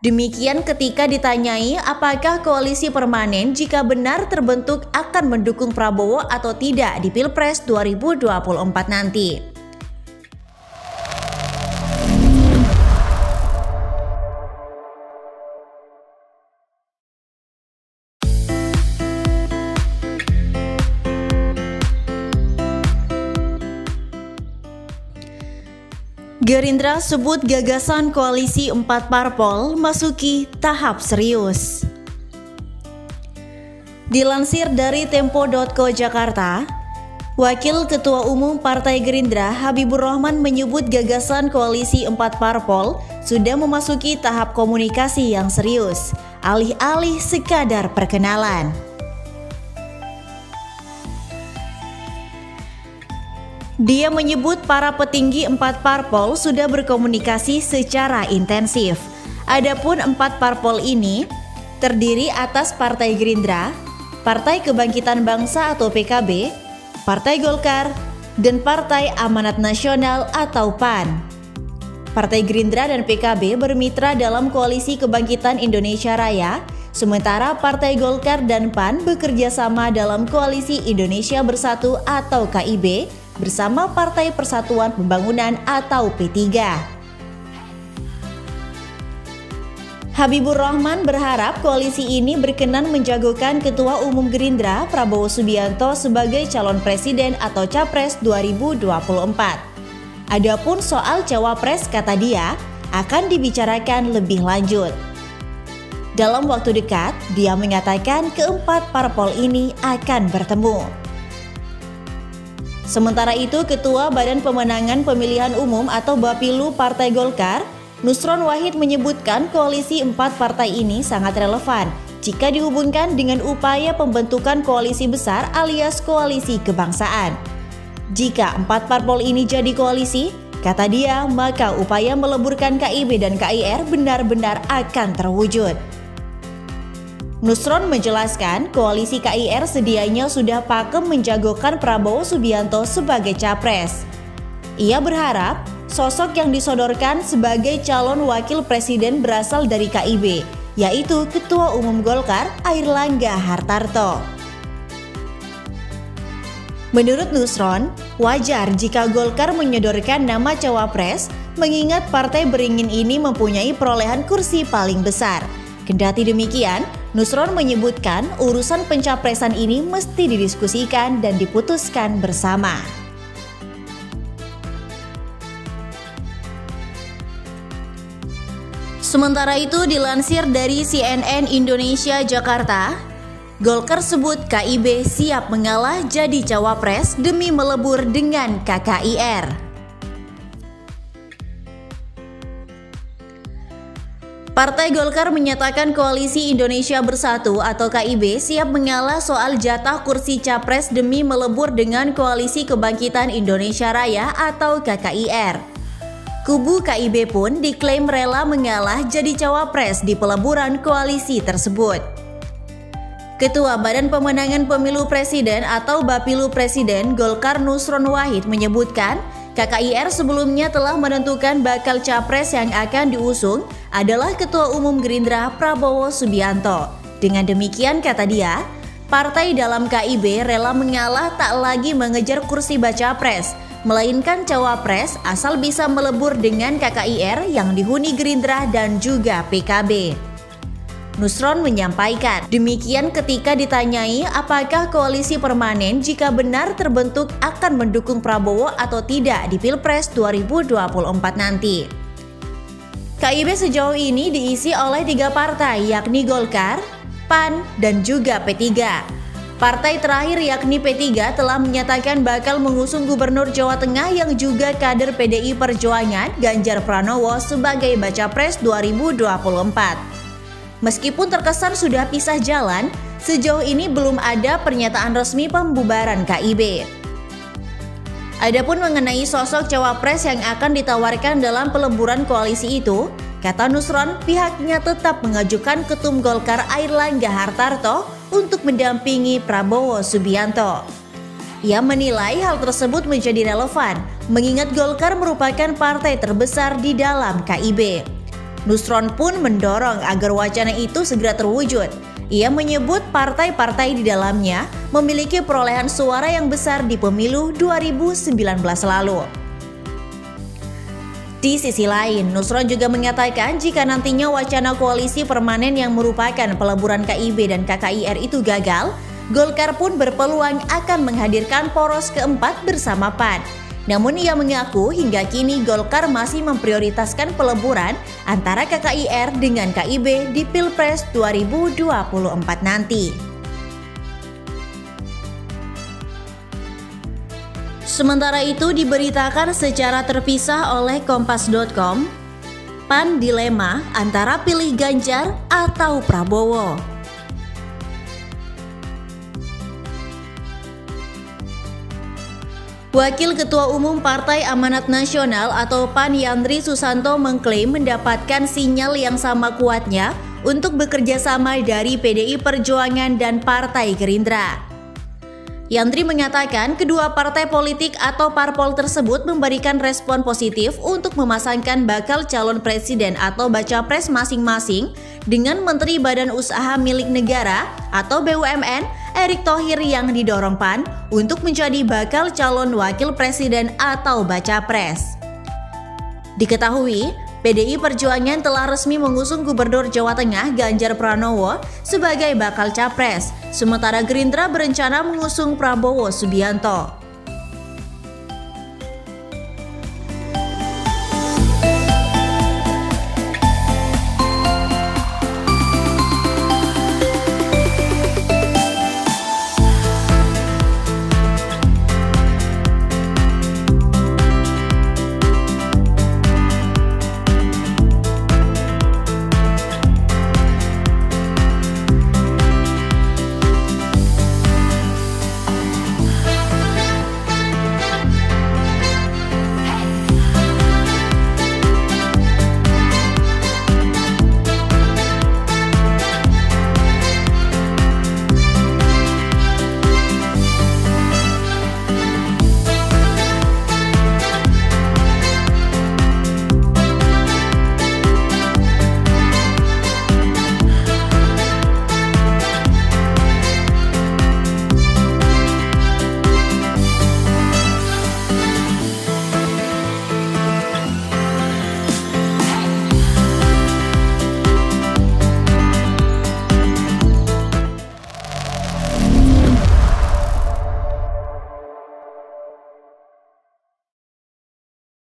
Demikian ketika ditanyai apakah koalisi permanen jika benar terbentuk akan mendukung Prabowo atau tidak di Pilpres 2024 nanti. Gerindra sebut gagasan koalisi 4 parpol masuki tahap serius. Dilansir dari Tempo.co Jakarta, Wakil Ketua Umum Partai Gerindra Habibur Rahman menyebut gagasan koalisi 4 parpol sudah memasuki tahap komunikasi yang serius, alih-alih sekadar perkenalan. Dia menyebut para petinggi 4 parpol sudah berkomunikasi secara intensif. Adapun 4 parpol ini terdiri atas Partai Gerindra, Partai Kebangkitan Bangsa atau PKB, Partai Golkar, dan Partai Amanat Nasional atau PAN. Partai Gerindra dan PKB bermitra dalam Koalisi Kebangkitan Indonesia Raya, sementara Partai Golkar dan PAN bekerja sama dalam Koalisi Indonesia Bersatu atau KIB bersama Partai Persatuan Pembangunan atau P3. Habibur Rahman berharap koalisi ini berkenan menjagokan Ketua Umum Gerindra Prabowo Subianto sebagai calon presiden atau capres 2024. Adapun soal cawapres, kata dia, akan dibicarakan lebih lanjut. Dalam waktu dekat, dia mengatakan keempat parpol ini akan bertemu. Sementara itu, Ketua Badan Pemenangan Pemilihan Umum atau Bapilu Partai Golkar, Nusron Wahid menyebutkan koalisi 4 partai ini sangat relevan jika dihubungkan dengan upaya pembentukan koalisi besar alias koalisi kebangsaan. Jika 4 parpol ini jadi koalisi, kata dia, maka upaya meleburkan KIB dan KIR benar-benar akan terwujud. Nusron menjelaskan koalisi KIR sedianya sudah pakem menjagokan Prabowo Subianto sebagai capres. Ia berharap sosok yang disodorkan sebagai calon wakil presiden berasal dari KIB, yaitu Ketua Umum Golkar Airlangga Hartarto. Menurut Nusron, wajar jika Golkar menyodorkan nama cawapres mengingat partai beringin ini mempunyai perolehan kursi paling besar. Kendati demikian, Nusron menyebutkan urusan pencapresan ini mesti didiskusikan dan diputuskan bersama. Sementara itu, dilansir dari CNN Indonesia Jakarta, Golkar sebut KIB siap mengalah jadi cawapres demi melebur dengan KKIR. Partai Golkar menyatakan Koalisi Indonesia Bersatu atau KIB siap mengalah soal jatah kursi capres demi melebur dengan Koalisi Kebangkitan Indonesia Raya atau KKIR. Kubu KIB pun diklaim rela mengalah jadi cawapres di peleburan koalisi tersebut. Ketua Badan Pemenangan Pemilu Presiden atau Bapilu Presiden Golkar Nusron Wahid menyebutkan KKIR sebelumnya telah menentukan bakal capres yang akan diusung adalah Ketua Umum Gerindra Prabowo Subianto. Dengan demikian, kata dia, partai dalam KIB rela mengalah tak lagi mengejar kursi baca pres, melainkan cawapres asal bisa melebur dengan KKIR yang dihuni Gerindra dan juga PKB. Nusron menyampaikan demikian ketika ditanyai apakah koalisi permanen jika benar terbentuk akan mendukung Prabowo atau tidak di Pilpres 2024 nanti. KIB sejauh ini diisi oleh 3 partai yakni Golkar, PAN, dan juga P3. Partai terakhir yakni P3 telah menyatakan bakal mengusung Gubernur Jawa Tengah yang juga kader PDI Perjuangan Ganjar Pranowo sebagai baca pres 2024. Meskipun terkesan sudah pisah jalan, sejauh ini belum ada pernyataan resmi pembubaran KIB. Adapun mengenai sosok cawapres yang akan ditawarkan dalam peleburan koalisi itu, kata Nusron, pihaknya tetap mengajukan Ketum Golkar Airlangga Hartarto untuk mendampingi Prabowo Subianto. Ia menilai hal tersebut menjadi relevan, mengingat Golkar merupakan partai terbesar di dalam KIB. Nusron pun mendorong agar wacana itu segera terwujud. Ia menyebut partai-partai di dalamnya memiliki perolehan suara yang besar di pemilu 2019 lalu. Di sisi lain, Nusron juga mengatakan jika nantinya wacana koalisi permanen yang merupakan peleburan KIB dan KKIR itu gagal, Golkar pun berpeluang akan menghadirkan poros keempat bersama PAN. Namun ia mengaku hingga kini Golkar masih memprioritaskan peleburan antara KKIR dengan KIB di Pilpres 2024 nanti. Sementara itu diberitakan secara terpisah oleh Kompas.com, PAN dilema antara pilih Ganjar atau Prabowo. Wakil Ketua Umum Partai Amanat Nasional atau PAN Yandri Susanto mengklaim mendapatkan sinyal yang sama kuatnya untuk bekerja sama dari PDI Perjuangan dan Partai Gerindra. Yandri mengatakan kedua partai politik atau parpol tersebut memberikan respon positif untuk memasangkan bakal calon presiden atau baca pres masing-masing dengan Menteri Badan Usaha Milik Negara atau BUMN Erick Thohir yang didorong PAN untuk menjadi bakal calon wakil presiden atau baca pres. Diketahui, PDI Perjuangan telah resmi mengusung Gubernur Jawa Tengah Ganjar Pranowo sebagai bakal capres, sementara Gerindra berencana mengusung Prabowo Subianto.